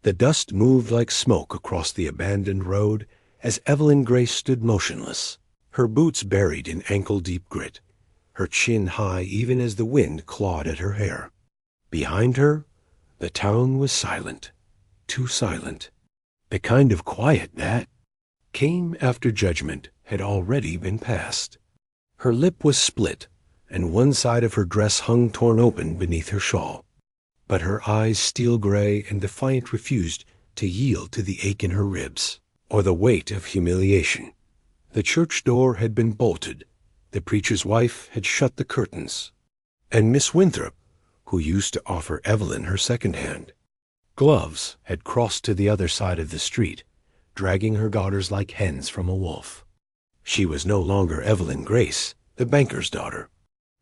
The dust moved like smoke across the abandoned road as Evelyn Grace stood motionless, her boots buried in ankle-deep grit, her chin high even as the wind clawed at her hair. Behind her, the town was silent, too silent. The kind of quiet that came after judgment had already been passed. Her lip was split, and one side of her dress hung torn open beneath her shawl. But her eyes, steel gray and defiant, refused to yield to the ache in her ribs, or the weight of humiliation. The church door had been bolted, the preacher's wife had shut the curtains, and Miss Winthrop, who used to offer Evelyn her second-hand gloves, had crossed to the other side of the street, dragging her daughters like hens from a wolf. She was no longer Evelyn Grace, the banker's daughter.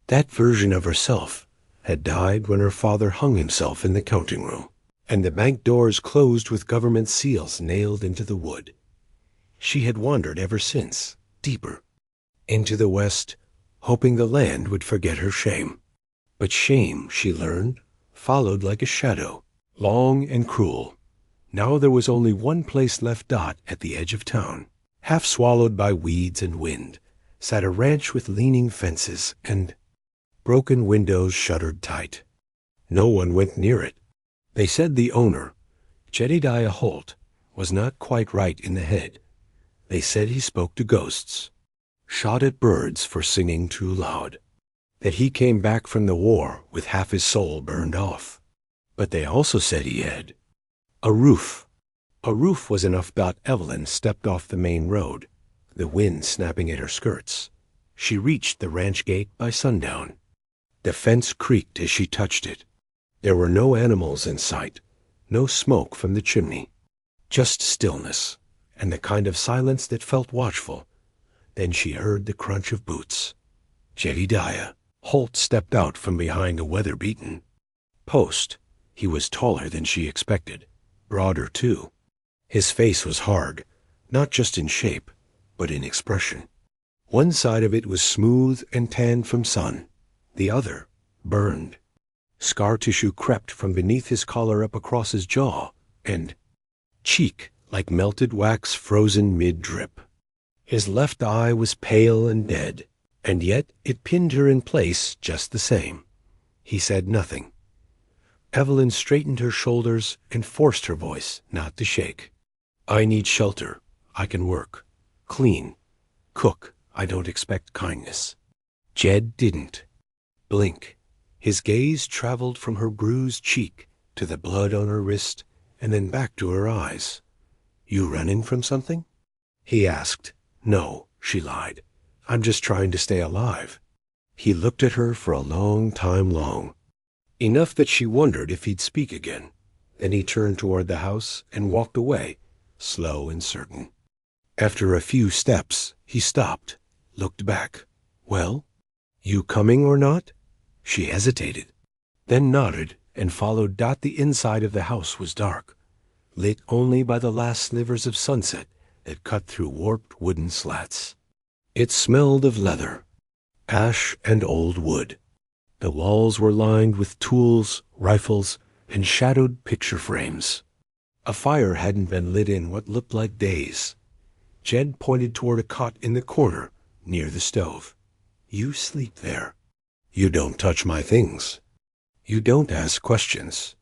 That version of herself had died when her father hung himself in the counting room, and the bank doors closed with government seals nailed into the wood. She had wandered ever since, deeper, into the West, hoping the land would forget her shame. But shame, she learned, followed like a shadow, long and cruel. Now there was only one place left. At the edge of town, half swallowed by weeds and wind, sat a ranch with leaning fences and broken windows shuttered tight. No one went near it. They said the owner, Jedediah Holt, was not quite right in the head. They said he spoke to ghosts, shot at birds for singing too loud, that he came back from the war with half his soul burned off. But they also said he had a roof. A roof was enough. Evelyn stepped off the main road, the wind snapping at her skirts. She reached the ranch gate by sundown. The fence creaked as she touched it. There were no animals in sight, no smoke from the chimney, just stillness, and the kind of silence that felt watchful. Then she heard the crunch of boots. Jedediah Holt stepped out from behind a weather-beaten post. He was taller than she expected, broader too. His face was hard, not just in shape, but in expression. One side of it was smooth and tanned from sun, the other burned. Scar tissue crept from beneath his collar up across his jaw and cheek like melted wax frozen mid-drip. His left eye was pale and dead, and yet it pinned her in place just the same. He said nothing. Evelyn straightened her shoulders and forced her voice not to shake. I need shelter. I can work, clean, cook. I don't expect kindness. Jed didn't blink. His gaze traveled from her bruised cheek to the blood on her wrist and then back to her eyes. You running from something? He asked. No, she lied. I'm just trying to stay alive. He looked at her for a long time, enough that she wondered if he'd speak again. Then he turned toward the house and walked away, slow and certain. After a few steps, he stopped, looked back. Well, you coming or not? She hesitated, then nodded and followed. The inside of the house was dark, lit only by the last slivers of sunset that cut through warped wooden slats. It smelled of leather, ash, and old wood. The walls were lined with tools, rifles, and shadowed picture frames. A fire hadn't been lit in what looked like days. Jed pointed toward a cot in the corner near the stove. You sleep there. You don't touch my things. You don't ask questions.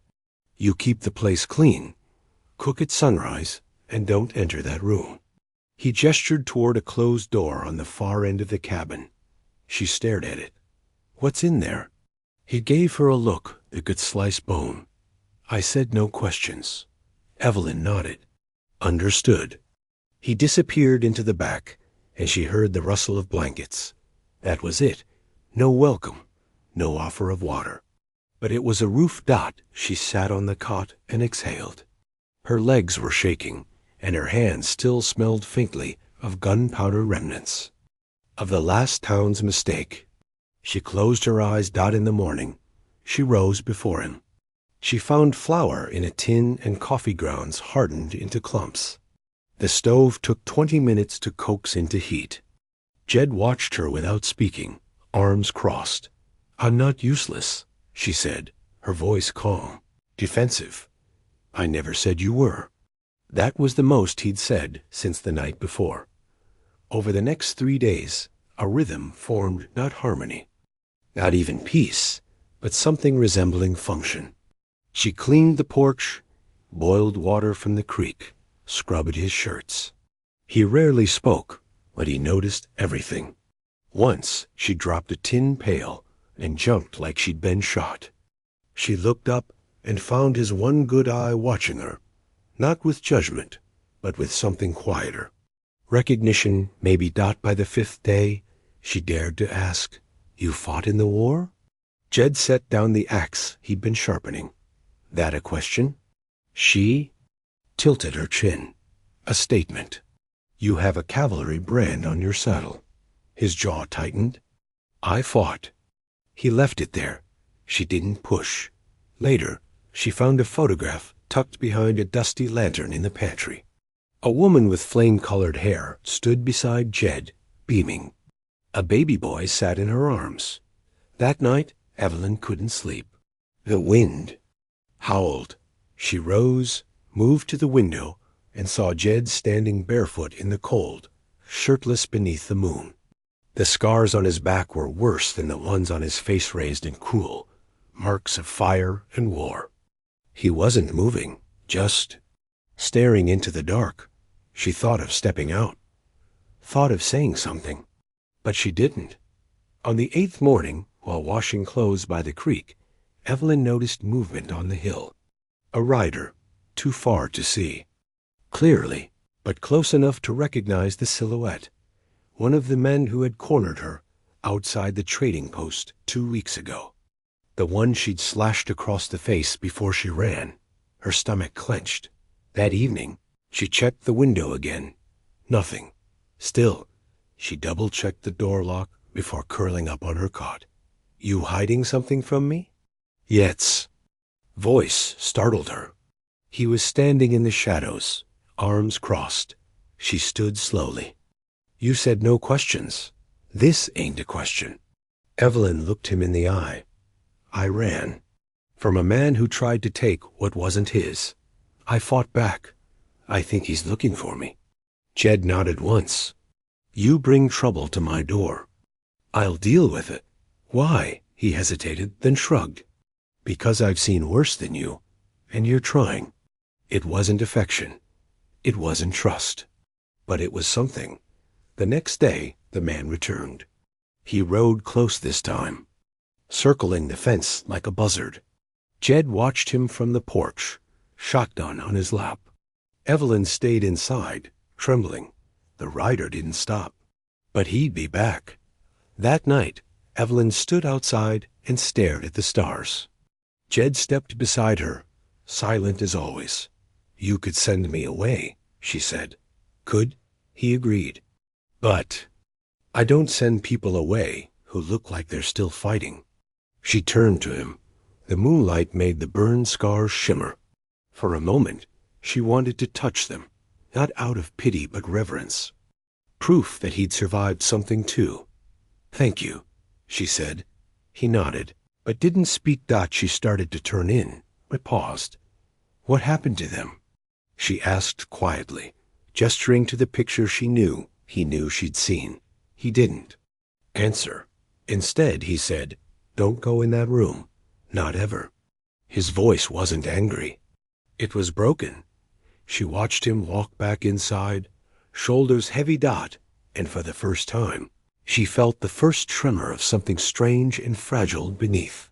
You keep the place clean, cook at sunrise, and don't enter that room. He gestured toward a closed door on the far end of the cabin. She stared at it. What's in there? He gave her a look that could slice bone. I said no questions. Evelyn nodded. Understood. He disappeared into the back, and she heard the rustle of blankets. That was it. No welcome, no offer of water. But it was a roof. She sat on the cot and exhaled. Her legs were shaking, and her hands still smelled faintly of gunpowder remnants, of the last town's mistake. She closed her eyes. In the morning, she rose before him. She found flour in a tin and coffee grounds hardened into clumps. The stove took 20 minutes to coax into heat. Jed watched her without speaking, arms crossed. I'm not useless, she said, her voice calm, defensive. I never said you were." That was the most he'd said since the night before. Over the next 3 days, a rhythm formed, not harmony, not even peace, but something resembling function. She cleaned the porch, boiled water from the creek, scrubbed his shirts. He rarely spoke, but he noticed everything. Once she dropped a tin pail and jumped like she'd been shot. She looked up and found his one good eye watching her, not with judgment, but with something quieter. Recognition maybe not by the 5th day, she dared to ask, "You fought in the war?" Jed set down the axe he'd been sharpening. That a question? She tilted her chin. A statement. "You have a cavalry brand on your saddle." His jaw tightened. "I fought." He left it there. She didn't push. Later, she found a photograph tucked behind a dusty lantern in the pantry. A woman with flame-colored hair stood beside Jed, beaming. A baby boy sat in her arms. That night, Evelyn couldn't sleep. The wind howled. She rose, moved to the window, and saw Jed standing barefoot in the cold, shirtless beneath the moon. The scars on his back were worse than the ones on his face, raised and cruel, marks of fire and war. He wasn't moving, just staring into the dark. She thought of stepping out, thought of saying something, but she didn't. On the 8th morning, while washing clothes by the creek, Evelyn noticed movement on the hill. A rider, too far to see clearly, but close enough to recognize the silhouette. One of the men who had cornered her outside the trading post 2 weeks ago. The one she'd slashed across the face before she ran. Her stomach clenched. That evening, she checked the window again. Nothing. Still, she double-checked the door lock before curling up on her cot. "You hiding something from me?" "Yes." Voice startled her. He was standing in the shadows, arms crossed. She stood slowly. "You said no questions. This ain't a question." Evelyn looked him in the eye. "I ran. From a man who tried to take what wasn't his. I fought back. I think he's looking for me." Jed nodded once. "You bring trouble to my door. I'll deal with it." "Why?" He hesitated, then shrugged. "Because I've seen worse than you, and you're trying." It wasn't affection. It wasn't trust. But it was something. The next day, the man returned. He rode close this time, circling the fence like a buzzard. Jed watched him from the porch, shotgun on his lap. Evelyn stayed inside, trembling. The rider didn't stop. But he'd be back. That night, Evelyn stood outside and stared at the stars. Jed stepped beside her, silent as always. "You could send me away," she said. "Could?" he agreed. "But I don't send people away who look like they're still fighting." She turned to him. The moonlight made the burn scars shimmer. For a moment, she wanted to touch them, not out of pity but reverence. Proof that he'd survived something too. "Thank you," she said. He nodded, but didn't speak. She started to turn in, but paused. "What happened to them?" she asked quietly, gesturing to the picture he knew she'd seen. He didn't answer. Instead, he said, "Don't go in that room. Not ever." His voice wasn't angry. It was broken. She watched him walk back inside, shoulders heavy. And for the first time, she felt the first tremor of something strange and fragile beneath.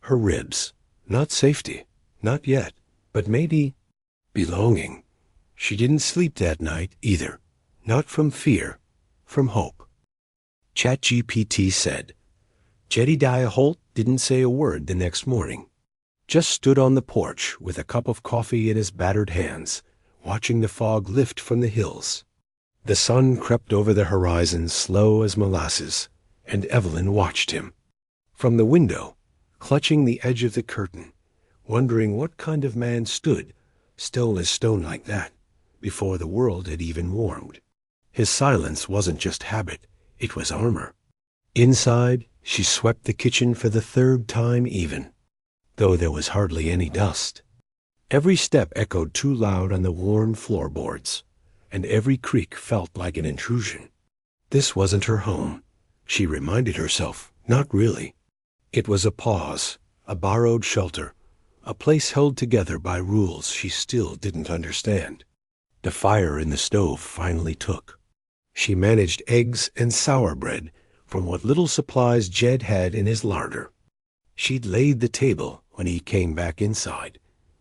Her ribs. Not safety. Not yet. But maybe belonging. She didn't sleep that night either. Not from fear. From hope. ChatGPT said. Jedediah Holt didn't say a word the next morning. Just stood on the porch with a cup of coffee in his battered hands, watching the fog lift from the hills. The sun crept over the horizon slow as molasses, and Evelyn watched him. From the window, clutching the edge of the curtain, wondering what kind of man stood, still as stone like that, before the world had even warmed. His silence wasn't just habit, it was armor. Inside, she swept the kitchen for the 3rd time even, though there was hardly any dust. Every step echoed too loud on the worn floorboards, and every creak felt like an intrusion. This wasn't her home, she reminded herself. Not really. It was a pause, a borrowed shelter, a place held together by rules she still didn't understand. The fire in the stove finally took. She managed eggs and sour bread from what little supplies Jed had in his larder. She'd laid the table when he came back inside,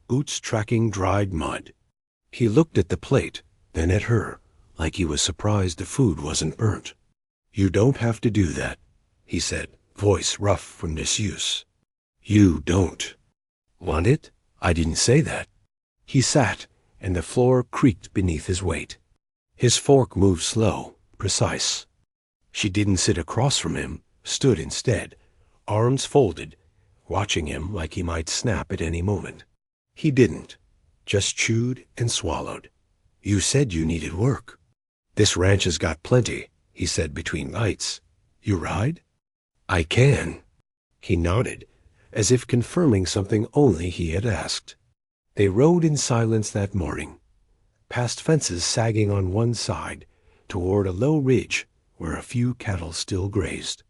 boots tracking dried mud. He looked at the plate, then at her, like he was surprised the food wasn't burnt. "You don't have to do that," he said, voice rough from disuse. "You don't." "Want it? I didn't say that." He sat, and the floor creaked beneath his weight. His fork moved slow, precise. She didn't sit across from him, stood instead, arms folded, watching him like he might snap at any moment. He didn't, just chewed and swallowed. "You said you needed work." "This ranch has got plenty," he said between bites. "You ride?" "I can." He nodded, as if confirming something only he had asked. They rode in silence that morning, past fences sagging on one side, toward a low ridge where a few cattle still grazed.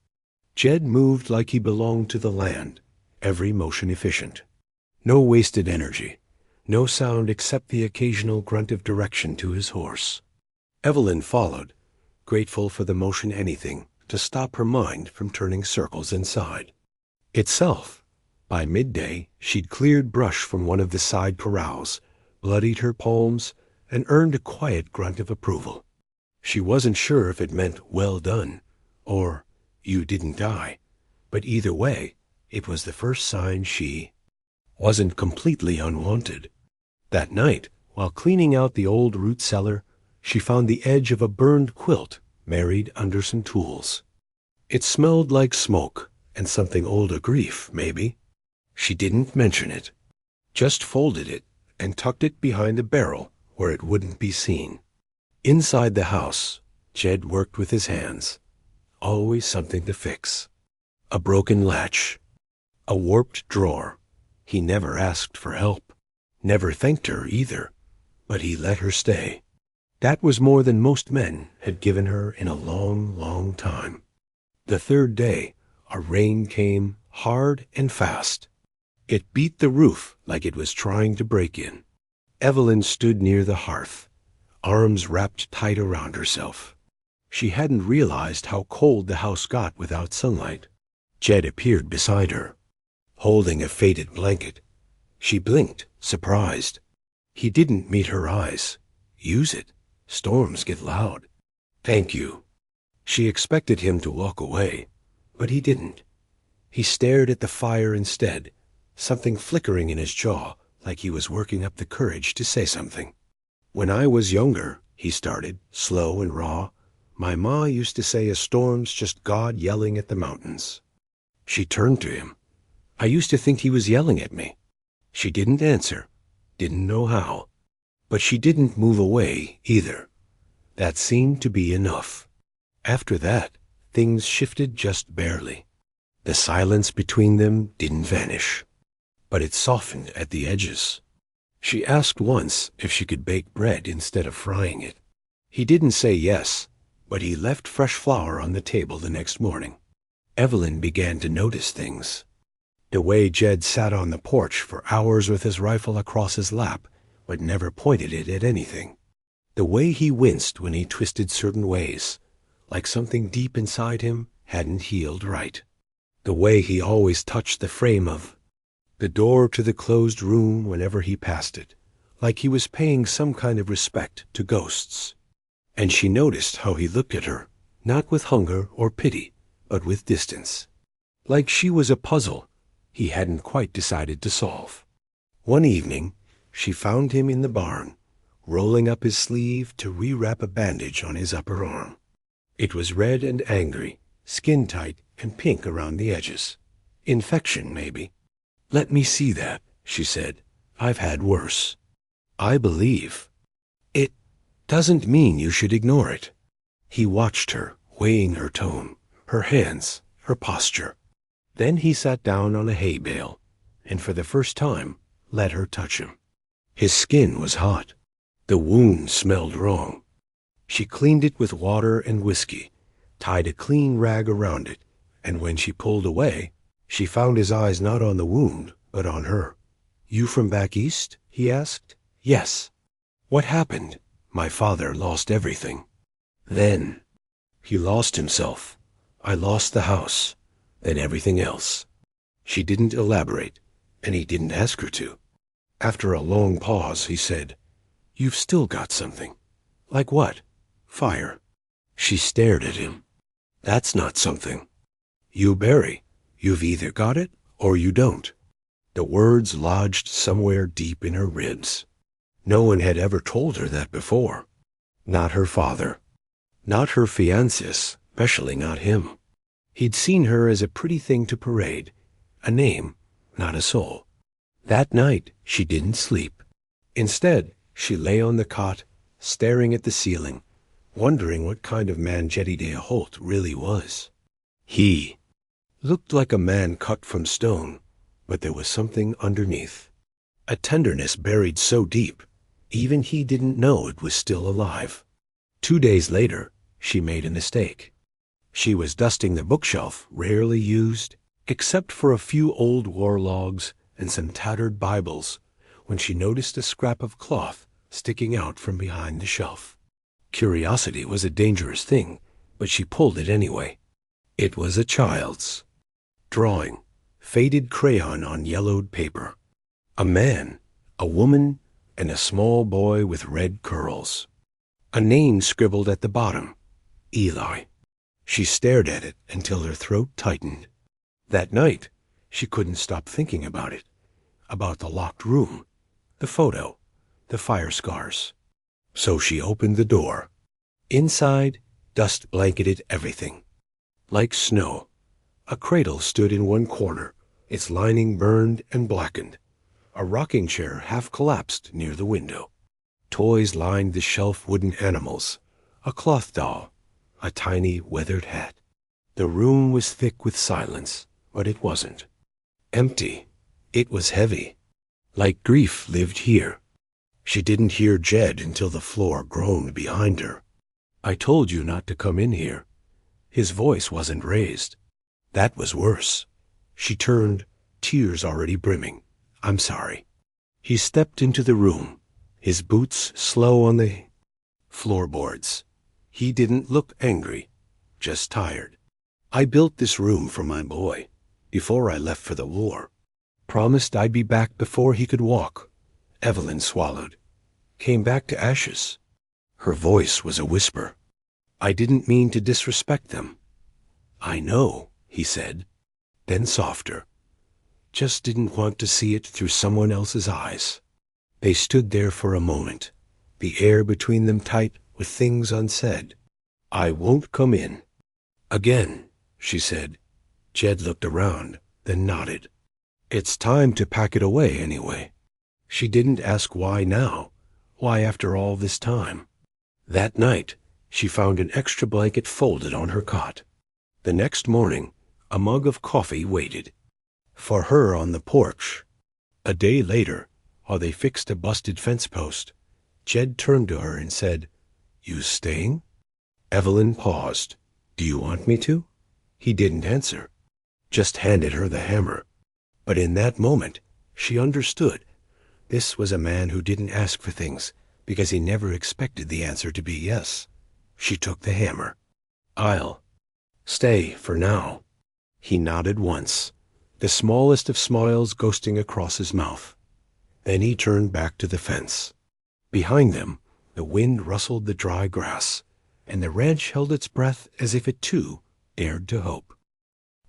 Jed moved like he belonged to the land, every motion efficient. No wasted energy, no sound except the occasional grunt of direction to his horse. Evelyn followed, grateful for the motion anything to stop her mind from turning circles inside. Itself, by midday, she'd cleared brush from one of the side corrals, bloodied her palms, and earned a quiet grunt of approval. She wasn't sure if it meant "well done" or "you didn't die," but either way, it was the first sign she wasn't completely unwanted. That night, while cleaning out the old root cellar, she found the edge of a burned quilt buried under some tools. It smelled like smoke and something older grief, maybe. She didn't mention it, just folded it and tucked it behind a barrel where it wouldn't be seen. Inside the house, Jed worked with his hands. Always something to fix. A broken latch, a warped drawer. He never asked for help, never thanked her either, but he let her stay. That was more than most men had given her in a long, long time. The third day, a rain came, hard and fast. It beat the roof like it was trying to break in. Evelyn stood near the hearth, arms wrapped tight around herself. She hadn't realized how cold the house got without sunlight. Jed appeared beside her, holding a faded blanket. She blinked, surprised. He didn't meet her eyes. "Use it. Storms get loud." "Thank you." She expected him to walk away, but he didn't. He stared at the fire instead, something flickering in his jaw, like he was working up the courage to say something. "When I was younger," he started, slow and raw, "my ma used to say a storm's just God yelling at the mountains." She turned to him. "I used to think he was yelling at me." She didn't answer, didn't know how. But she didn't move away either. That seemed to be enough. After that, things shifted just barely. The silence between them didn't vanish, but it softened at the edges. She asked once if she could bake bread instead of frying it. He didn't say yes, but he left fresh flour on the table the next morning. Evelyn began to notice things. The way Jed sat on the porch for hours with his rifle across his lap, but never pointed it at anything. The way he winced when he twisted certain ways, like something deep inside him hadn't healed right. The way he always touched the frame of the door to the closed room whenever he passed it, like he was paying some kind of respect to ghosts. And she noticed how he looked at her, not with hunger or pity, but with distance, like she was a puzzle he hadn't quite decided to solve. One evening, she found him in the barn, rolling up his sleeve to rewrap a bandage on his upper arm. It was red and angry, skin tight and pink around the edges. Infection, maybe. "Let me see that," she said. "I've had worse." "I believe." "It doesn't mean you should ignore it." He watched her, weighing her tone, her hands, her posture. Then he sat down on a hay bale, and for the first time let her touch him. His skin was hot. The wound smelled wrong. She cleaned it with water and whiskey, tied a clean rag around it, and when she pulled away, she found his eyes not on the wound, but on her. "You from back east?" he asked. "Yes." "What happened?" "My father lost everything." "Then?" "He lost himself. I lost the house. Then everything else." She didn't elaborate, and he didn't ask her to. After a long pause, he said, "You've still got something." "Like what?" "Fire." She stared at him. "That's not something. You bury. You've either got it or you don't." The words lodged somewhere deep in her ribs. No one had ever told her that before. Not her father. Not her fiancés, especially not him. He'd seen her as a pretty thing to parade, a name, not a soul. That night she didn't sleep. Instead, she lay on the cot, staring at the ceiling, wondering what kind of man Jedediah Holt really was. He looked like a man cut from stone, but there was something underneath. A tenderness buried so deep, even he didn't know it was still alive. 2 days later, she made a mistake. She was dusting the bookshelf, rarely used, except for a few old war logs and some tattered Bibles, when she noticed a scrap of cloth sticking out from behind the shelf. Curiosity was a dangerous thing, but she pulled it anyway. It was a child's drawing, faded crayon on yellowed paper. A man, a woman, and a small boy with red curls. A name scribbled at the bottom, Eli. She stared at it until her throat tightened. That night, she couldn't stop thinking about it, about the locked room, the photo, the fire scars. So she opened the door. Inside, dust blanketed everything. Like snow, a cradle stood in one corner, its lining burned and blackened. A rocking chair half collapsed near the window. Toys lined the shelf, wooden animals, a cloth doll, a tiny weathered hat. The room was thick with silence, but it wasn't. Empty. It was heavy. Like grief lived here. She didn't hear Jed until the floor groaned behind her. "I told you not to come in here." His voice wasn't raised. That was worse. She turned, tears already brimming. "I'm sorry." He stepped into the room, his boots slow on the floorboards. He didn't look angry, just tired. "I built this room for my boy, before I left for the war. Promised I'd be back before he could walk." Evelyn swallowed. "Came back to ashes." Her voice was a whisper. "I didn't mean to disrespect them." "I know," he said, then softer. "Just didn't want to see it through someone else's eyes." They stood there for a moment, the air between them tight with things unsaid. "I won't come in." "Again," she said. Jed looked around, then nodded. "It's time to pack it away anyway." She didn't ask why now, why after all this time. That night, she found an extra blanket folded on her cot. The next morning, a mug of coffee waited for her on the porch. A day later, while they fixed a busted fence post, Jed turned to her and said, "You staying?" Evelyn paused. "Do you want me to?" He didn't answer, just handed her the hammer. But in that moment, she understood. This was a man who didn't ask for things because he never expected the answer to be yes. She took the hammer. "I'll stay for now." He nodded once, the smallest of smiles ghosting across his mouth. Then he turned back to the fence. Behind them, the wind rustled the dry grass, and the ranch held its breath as if it too dared to hope.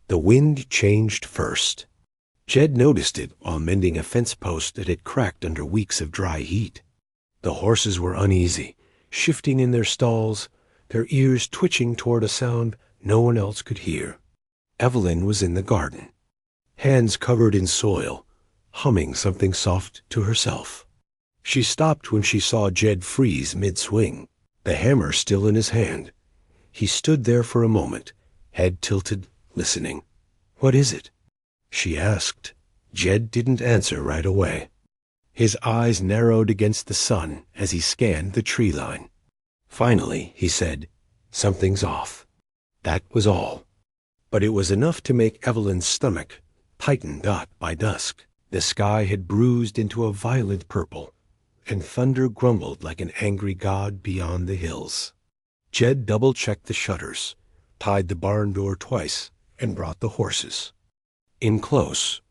The wind changed first. Jed noticed it while mending a fence post that had cracked under weeks of dry heat. The horses were uneasy, shifting in their stalls, their ears twitching toward a sound no one else could hear. Evelyn was in the garden, hands covered in soil, humming something soft to herself. She stopped when she saw Jed freeze mid-swing, the hammer still in his hand. He stood there for a moment, head tilted, listening. "What is it?" she asked. Jed didn't answer right away. His eyes narrowed against the sun as he scanned the tree line. Finally, he said, "Something's off." That was all. But it was enough to make Evelyn's stomach tighten dot by dusk. The sky had bruised into a violent purple, and thunder grumbled like an angry god beyond the hills. Jed double-checked the shutters, tied the barn door twice, and brought the horses. In close,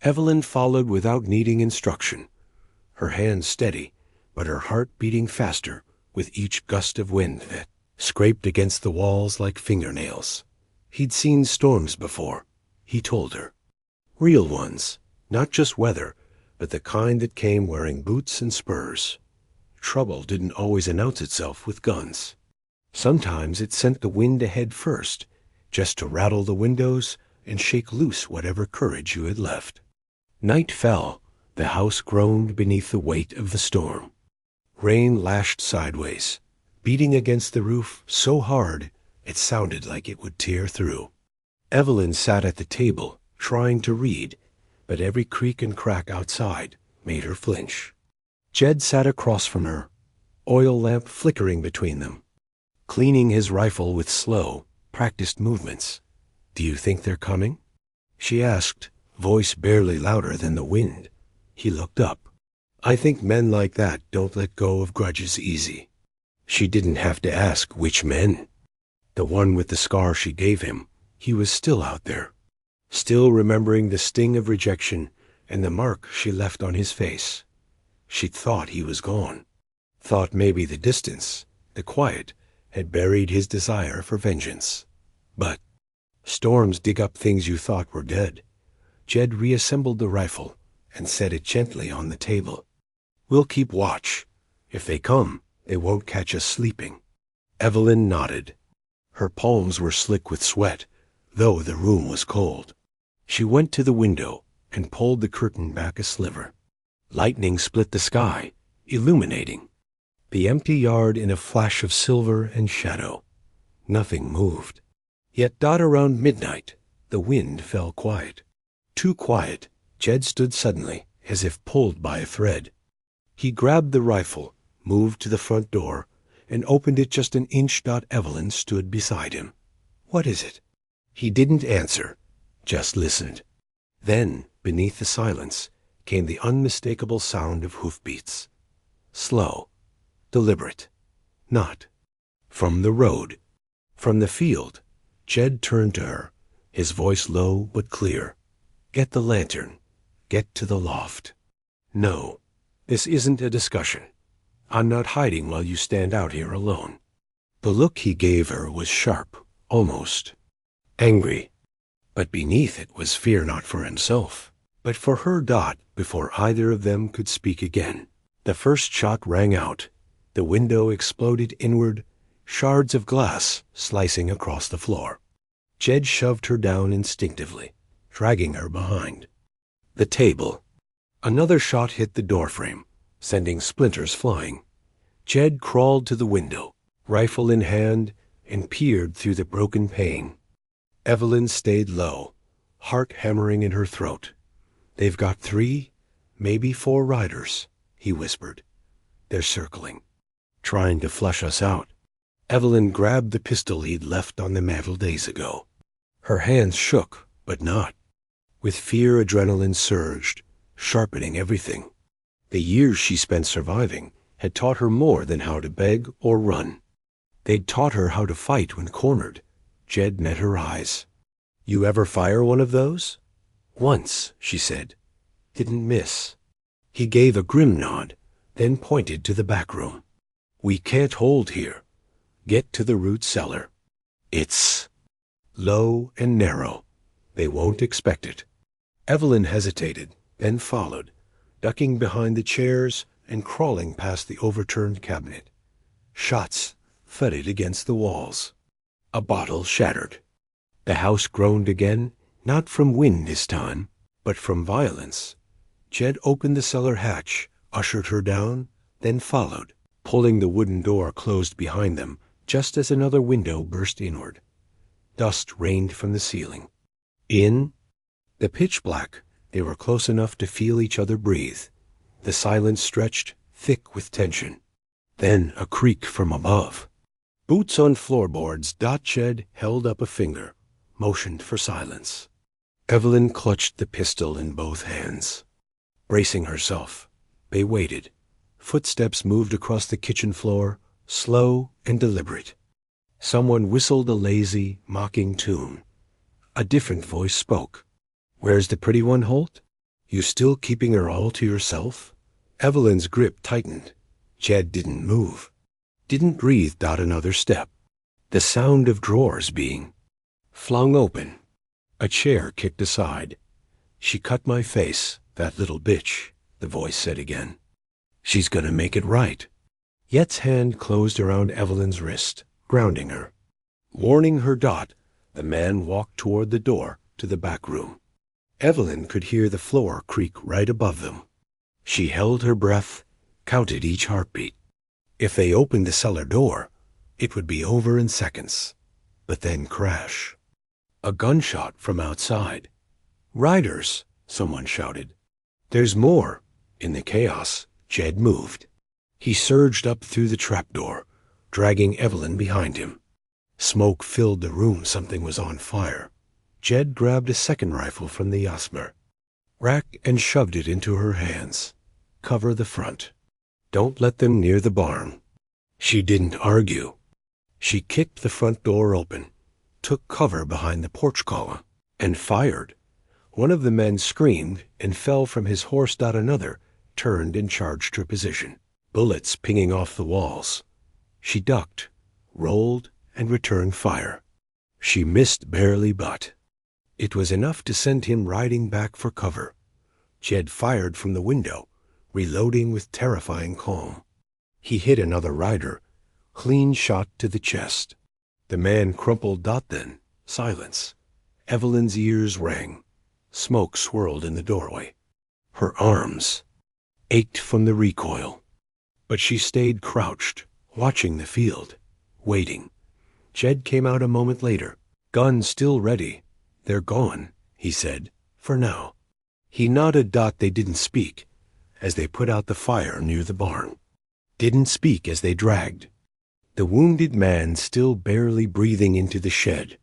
Evelyn followed without needing instruction, her hands steady, but her heart beating faster with each gust of wind that scraped against the walls like fingernails. He'd seen storms before, he told her. Real ones, not just weather, but the kind that came wearing boots and spurs. Trouble didn't always announce itself with guns. Sometimes it sent the wind ahead first, just to rattle the windows and shake loose whatever courage you had left. Night fell. The house groaned beneath the weight of the storm. Rain lashed sideways, beating against the roof so hard it sounded like it would tear through. Evelyn sat at the table, trying to read, but every creak and crack outside made her flinch. Jed sat across from her, oil lamp flickering between them, cleaning his rifle with slow, practiced movements. "Do you think they're coming?" she asked, voice barely louder than the wind. He looked up. "I think men like that don't let go of grudges easy." She didn't have to ask which men. The one with the scar she gave him, he was still out there, still remembering the sting of rejection and the mark she left on his face. She'd thought he was gone, thought maybe the distance, the quiet, had buried his desire for vengeance. But storms dig up things you thought were dead. Jed reassembled the rifle and set it gently on the table. "We'll keep watch. If they come, they won't catch us sleeping." Evelyn nodded. Her palms were slick with sweat, though the room was cold. She went to the window and pulled the curtain back a sliver. Lightning split the sky, illuminating the empty yard in a flash of silver and shadow. Nothing moved. Yet dot around midnight, the wind fell quiet. Too quiet, Jed stood suddenly, as if pulled by a thread. He grabbed the rifle, moved to the front door, and opened it just an inch. Evelyn stood beside him. "What is it?" He didn't answer, just listened. Then, beneath the silence, came the unmistakable sound of hoofbeats. Slow, deliberate, not from the road. From the field, Jed turned to her, his voice low but clear. "Get the lantern. Get to the loft." "No, this isn't a discussion. I'm not hiding while you stand out here alone." The look he gave her was sharp, almost angry, but beneath it was fear not for himself, but for her. Before either of them could speak again, the first shot rang out. The window exploded inward, shards of glass slicing across the floor. Jed shoved her down instinctively, dragging her behind. The table. Another shot hit the doorframe, sending splinters flying. Jed crawled to the window, rifle in hand, and peered through the broken pane. Evelyn stayed low, heart hammering in her throat. "They've got 3, maybe 4 riders," he whispered. "They're circling, trying to flush us out." Evelyn grabbed the pistol he'd left on the mantel days ago. Her hands shook, but not. With fear, adrenaline surged, sharpening everything. The years she spent surviving had taught her more than how to beg or run. They'd taught her how to fight when cornered. Jed met her eyes. "You ever fire one of those?" "Once," she said. "Didn't miss." He gave a grim nod, then pointed to the back room. "We can't hold here. Get to the root cellar. It's low and narrow. They won't expect it." Evelyn hesitated, then followed, ducking behind the chairs and crawling past the overturned cabinet. Shots thudded against the walls. A bottle shattered. The house groaned again, not from wind this time, but from violence. Jed opened the cellar hatch, ushered her down, then followed, pulling the wooden door closed behind them just as another window burst inward. Dust rained from the ceiling. In the pitch black, they were close enough to feel each other breathe. The silence stretched, thick with tension. Then a creak from above. Boots on floorboards. Jed held up a finger, motioned for silence. Evelyn clutched the pistol in both hands. Bracing herself, they waited. Footsteps moved across the kitchen floor, slow and deliberate. Someone whistled a lazy, mocking tune. A different voice spoke. "Where's the pretty one, Holt? You still keeping her all to yourself?" Evelyn's grip tightened. Jed didn't move. Didn't breathe. Another step. The sound of drawers being flung open. A chair kicked aside. "She cut my face, that little bitch," the voice said again. "She's gonna make it right." Yet's hand closed around Evelyn's wrist, grounding her. Warning her. The man walked toward the door to the back room. Evelyn could hear the floor creak right above them. She held her breath, counted each heartbeat. If they opened the cellar door, it would be over in seconds. But then crash. A gunshot from outside. "Riders!" someone shouted. "There's more!" In the chaos, Jed moved. He surged up through the trapdoor, dragging Evelyn behind him. Smoke filled the room. Something was on fire. Jed grabbed a second rifle from the Yasmer rack and shoved it into her hands. "Cover the front. Don't let them near the barn." She didn't argue. She kicked the front door open, took cover behind the porch column, and fired. One of the men screamed and fell from his horse. Another turned and charged her position, bullets pinging off the walls. She ducked, rolled, and returned fire. She missed barely, but it was enough to send him riding back for cover. Jed fired from the window, reloading with terrifying calm. He hit another rider, clean shot to the chest. The man crumpled. Then silence. Evelyn's ears rang. Smoke swirled in the doorway. Her arms ached from the recoil. But she stayed crouched, watching the field, waiting. Jed came out a moment later, gun still ready. "They're gone," he said, "for now." He nodded. They didn't speak as they put out the fire near the barn. Didn't speak as they dragged the wounded man, still barely breathing, into the shed.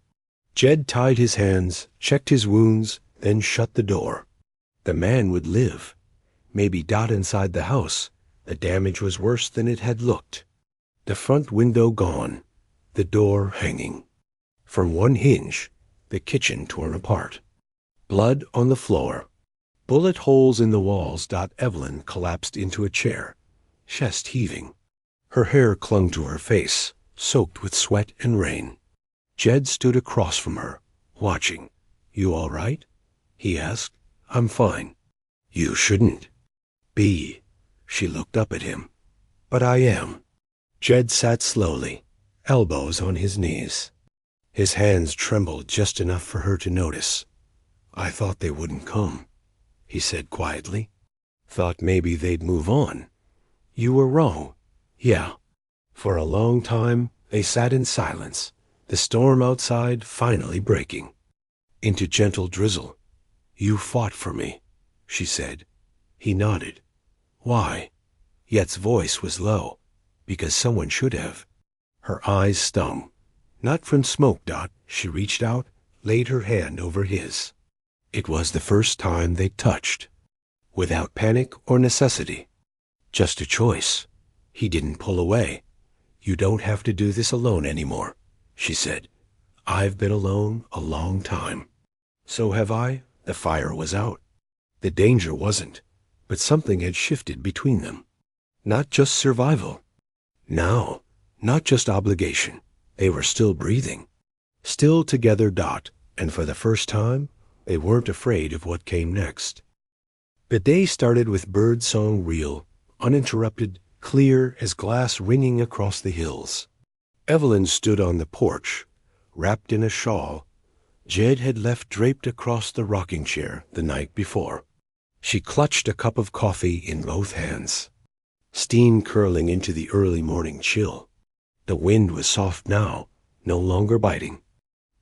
Jed tied his hands, checked his wounds, then shut the door. The man would live. Maybe. Inside the house, the damage was worse than it had looked. The front window gone, the door hanging. From one hinge, the kitchen torn apart. Blood on the floor. Bullet holes in the walls. Evelyn collapsed into a chair, chest heaving. Her hair clung to her face, soaked with sweat and rain. Jed stood across from her, watching. "You all right?" he asked. "I'm fine." "You shouldn't be." She looked up at him. "But I am." Jed sat slowly, elbows on his knees. His hands trembled just enough for her to notice. "I thought they wouldn't come," he said quietly. "Thought maybe they'd move on." "You were wrong." "Yeah." For a long time they sat in silence, the storm outside finally breaking into gentle drizzle. "You fought for me," she said. He nodded. "Why?" Yet's voice was low. "Because someone should have." Her eyes stung. Not from smoke. She reached out, laid her hand over his. It was the first time they touched, without panic or necessity. Just a choice. He didn't pull away. "You don't have to do this alone anymore," she said. "I've been alone a long time." "So have I." The fire was out. The danger wasn't, but something had shifted between them. Not just survival. Now, not just obligation. They were still breathing. Still together. And for the first time, they weren't afraid of what came next. The day started with bird song, real, uninterrupted, clear as glass, ringing across the hills. Evelyn stood on the porch, wrapped in a shawl Jed had left draped across the rocking chair the night before. She clutched a cup of coffee in both hands, steam curling into the early morning chill. The wind was soft now, no longer biting.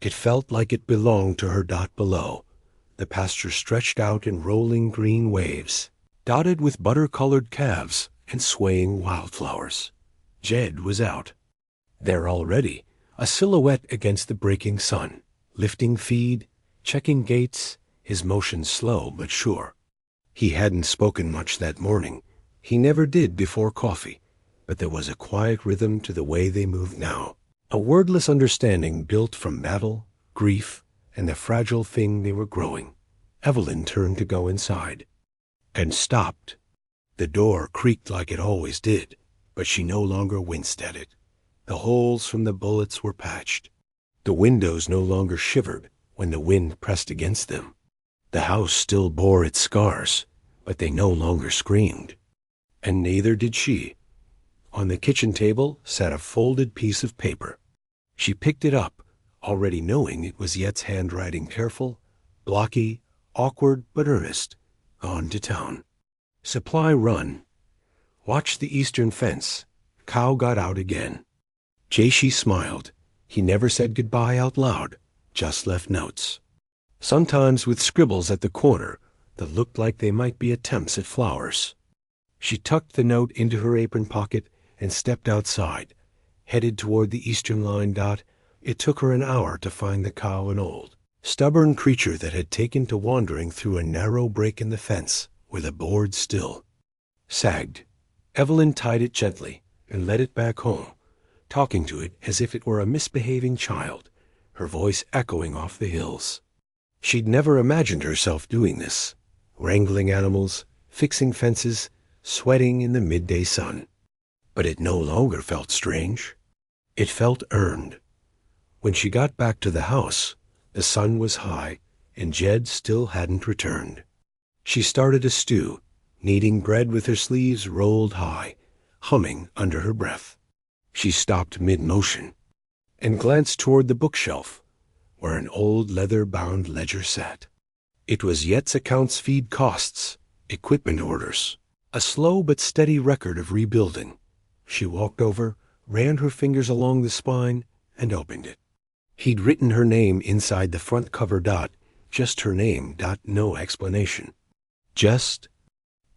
It felt like it belonged to her. Below, the pasture stretched out in rolling green waves. dotted with butter-colored calves and swaying wildflowers. Jed was out. There already, a silhouette against the breaking sun, lifting feed, checking gates, his motion slow but sure. He hadn't spoken much that morning. He never did before coffee, but there was a quiet rhythm to the way they moved now, a wordless understanding built from battle, grief, and the fragile thing they were growing. Evelyn turned to go inside, and stopped. The door creaked like it always did, but she no longer winced at it. The holes from the bullets were patched. The windows no longer shivered when the wind pressed against them. The house still bore its scars, but they no longer screamed. And neither did she. On the kitchen table sat a folded piece of paper. She picked it up, already knowing it was Yet's handwriting, careful, blocky, awkward but earnest. Gone to town. Supply run. Watch the eastern fence. Cow got out again. Jayshee smiled. He never said goodbye out loud, just left notes. Sometimes with scribbles at the corner that looked like they might be attempts at flowers. She tucked the note into her apron pocket and stepped outside, headed toward the eastern line dot. It took her an hour to find the cow, an old, stubborn creature that had taken to wandering through a narrow break in the fence where the board still sagged. Evelyn tied it gently and led it back home, talking to it as if it were a misbehaving child, her voice echoing off the hills. She'd never imagined herself doing this, wrangling animals, fixing fences, sweating in the midday sun. But it no longer felt strange. It felt earned. When she got back to the house, the sun was high, and Jed still hadn't returned. She started a stew, kneading bread with her sleeves rolled high, humming under her breath. She stopped mid-motion and glanced toward the bookshelf, where an old leather-bound ledger sat. It was Yet's accounts, feed costs, equipment orders, a slow but steady record of rebuilding. She walked over, ran her fingers along the spine, and opened it. He'd written her name inside the front cover dot, just her name dot, no explanation. Just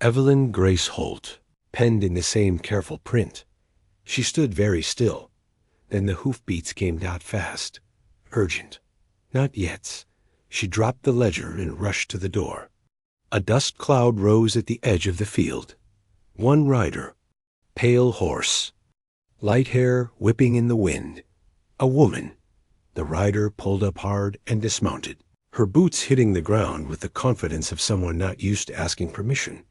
Evelyn Grace Holt, penned in the same careful print. She stood very still. Then the hoofbeats came dot fast, urgent. Not Yet's. She dropped the ledger and rushed to the door. A dust cloud rose at the edge of the field. One rider, pale horse, light hair whipping in the wind. A woman. The rider pulled up hard and dismounted, her boots hitting the ground with the confidence of someone not used to asking permission.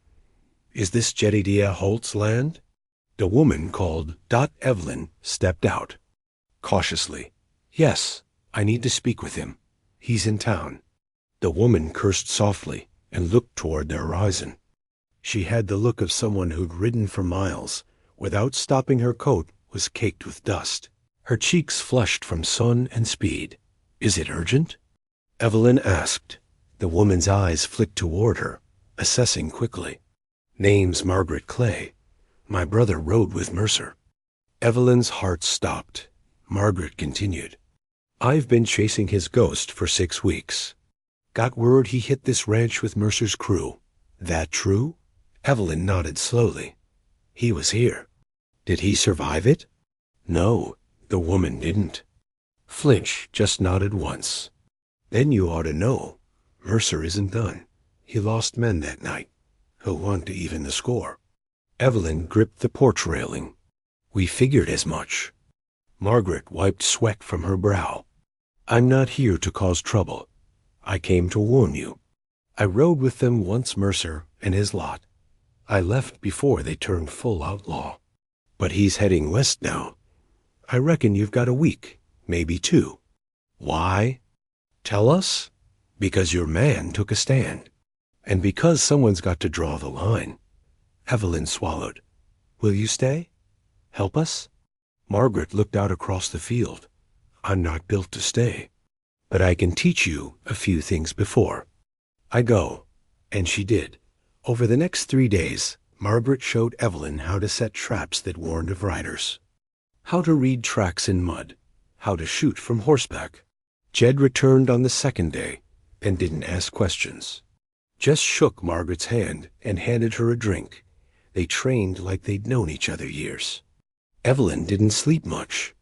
Is this Jedediah Holt's land? The woman called Evelyn stepped out. Cautiously. Yes, I need to speak with him. He's in town. The woman cursed softly and looked toward the horizon. She had the look of someone who'd ridden for miles. Without stopping, her coat was caked with dust. Her cheeks flushed from sun and speed. Is it urgent? Evelyn asked. The woman's eyes flicked toward her, assessing quickly. Name's Margaret Clay. My brother rode with Mercer. Evelyn's heart stopped. Margaret continued. I've been chasing his ghost for 6 weeks. Got word he hit this ranch with Mercer's crew. That true? Evelyn nodded slowly. He was here. Did he survive it? No, the woman didn't. Flinch just nodded once. Then you ought to know. Mercer isn't done. He lost men that night. He'll want to even the score. Evelyn gripped the porch railing. We figured as much. Margaret wiped sweat from her brow. I'm not here to cause trouble. I came to warn you. I rode with them once, Mercer and his lot. I left before they turned full outlaw. But he's heading west now. I reckon you've got a week, maybe 2. Why? Tell us? Because your man took a stand. And because someone's got to draw the line. Evelyn swallowed. Will you stay? Help us? Margaret looked out across the field. I'm not built to stay. But I can teach you a few things before I go. And she did. Over the next 3 days, Margaret showed Evelyn how to set traps that warned of riders, how to read tracks in mud, how to shoot from horseback. Jed returned on the 2nd day and didn't ask questions. Jess shook Margaret's hand and handed her a drink. They trained like they'd known each other years. Evelyn didn't sleep much.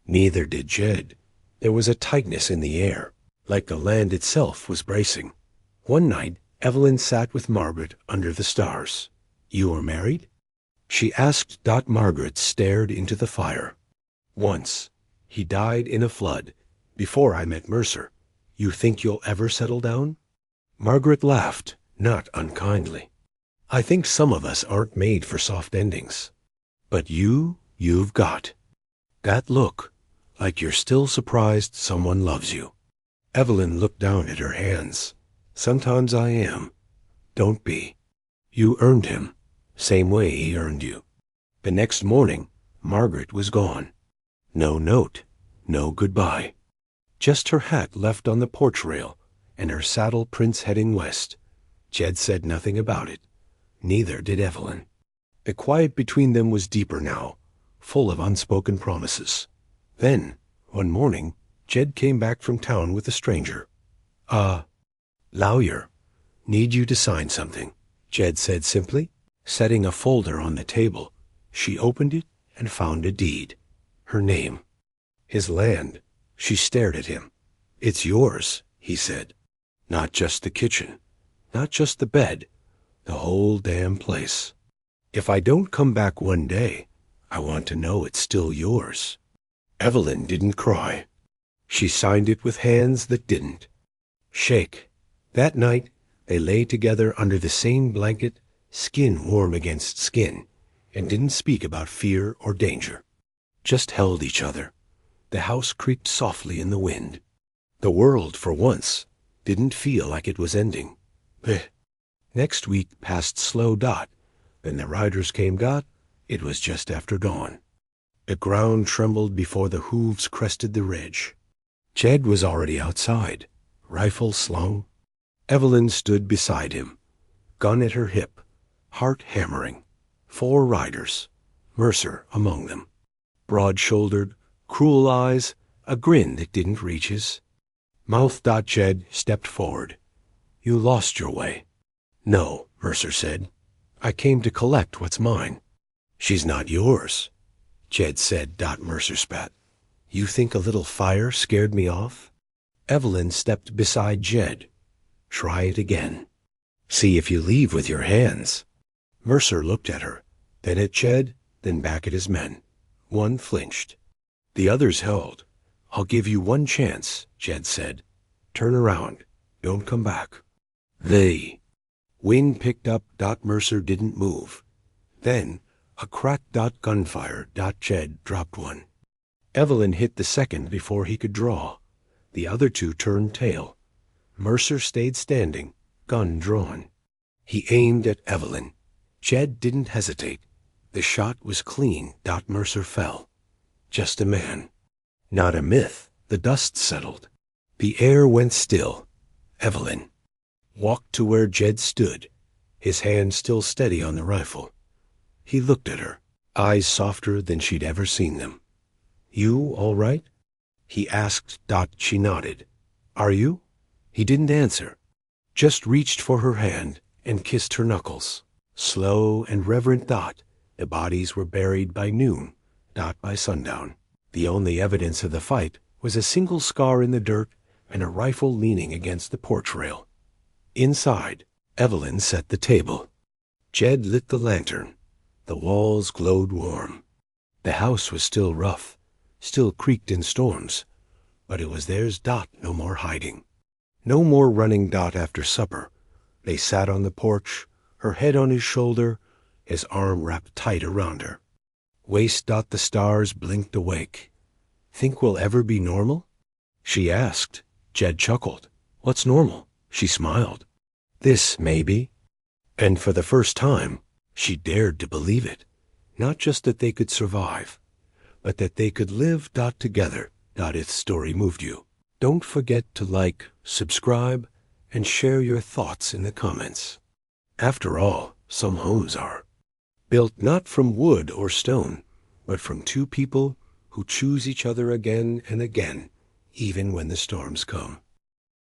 Neither did Jed. There was a tightness in the air, like the land itself was bracing. One night, Evelyn sat with Margaret under the stars. "You are married?" she asked. Margaret stared into the fire. "Once. He died in a flood, before I met Mercer. You think you'll ever settle down?" Margaret laughed, not unkindly. "I think some of us aren't made for soft endings. But you've got that look, like you're still surprised someone loves you." Evelyn looked down at her hands. "Sometimes I am. Don't be. You earned him, same way he earned you." The next morning, Margaret was gone. No note, no goodbye. Just her hat left on the porch rail, and her saddle prints heading west. Jed said nothing about it. Neither did Evelyn. The quiet between them was deeper now, full of unspoken promises. Then, one morning, Jed came back from town with a stranger. "Lawyer, need you to sign something," Jed said simply. Setting a folder on the table, she opened it and found a deed. Her name. His land. She stared at him. "It's yours," he said. "Not just the kitchen. Not just the bed. The whole damn place. If I don't come back one day, I want to know it's still yours." Evelyn didn't cry. She signed it with hands that didn't shake. That night, they lay together under the same blanket, skin warm against skin, and didn't speak about fear or danger. Just held each other. The house creaked softly in the wind. The world, for once, didn't feel like it was ending. Next week passed slow. Then the riders came. It was just after dawn. The ground trembled before the hooves crested the ridge. Jed was already outside, rifle slung. Evelyn stood beside him, gun at her hip, heart hammering. 4 riders, Mercer among them. Broad-shouldered, cruel eyes, a grin that didn't reach his mouth. Jed stepped forward. "You lost your way." "No," Mercer said. "I came to collect what's mine." "She's not yours," Jed said. Mercer spat. "You think a little fire scared me off?" Evelyn stepped beside Jed. "Try it again. See if you leave with your hands." Mercer looked at her, then at Jed, then back at his men. One flinched. The others held. "I'll give you one chance," Jed said. "Turn around. Don't come back." Wind picked up. Mercer didn't move. Then, a crack. Gunfire. Jed dropped one. Evelyn hit the second before he could draw. The other 2 turned tail. Mercer stayed standing, gun drawn. He aimed at Evelyn. Jed didn't hesitate. The shot was clean. Mercer fell. Just a man. Not a myth. The dust settled. The air went still. Evelyn walked to where Jed stood, his hand still steady on the rifle. He looked at her, eyes softer than she'd ever seen them. "You all right?" he asked. She nodded. "Are you?" He didn't answer, just reached for her hand and kissed her knuckles. Slow and reverent. The bodies were buried by noon. By sundown. The only evidence of the fight was a single scar in the dirt and a rifle leaning against the porch rail. Inside, Evelyn set the table. Jed lit the lantern. The walls glowed warm. The house was still rough, still creaked in storms, but it was theirs. No more hiding. No more running. After supper, they sat on the porch, her head on his shoulder, his arm wrapped tight around her. Waist. The stars blinked awake. "Think we'll ever be normal?" she asked. Jed chuckled. "What's normal?" She smiled. "This, maybe." And for the first time, she dared to believe it. Not just that they could survive, but that they could live. Together. If the story moved you, don't forget to like, subscribe, and share your thoughts in the comments. After all, some homes are built not from wood or stone, but from 2 people who choose each other again and again, even when the storms come.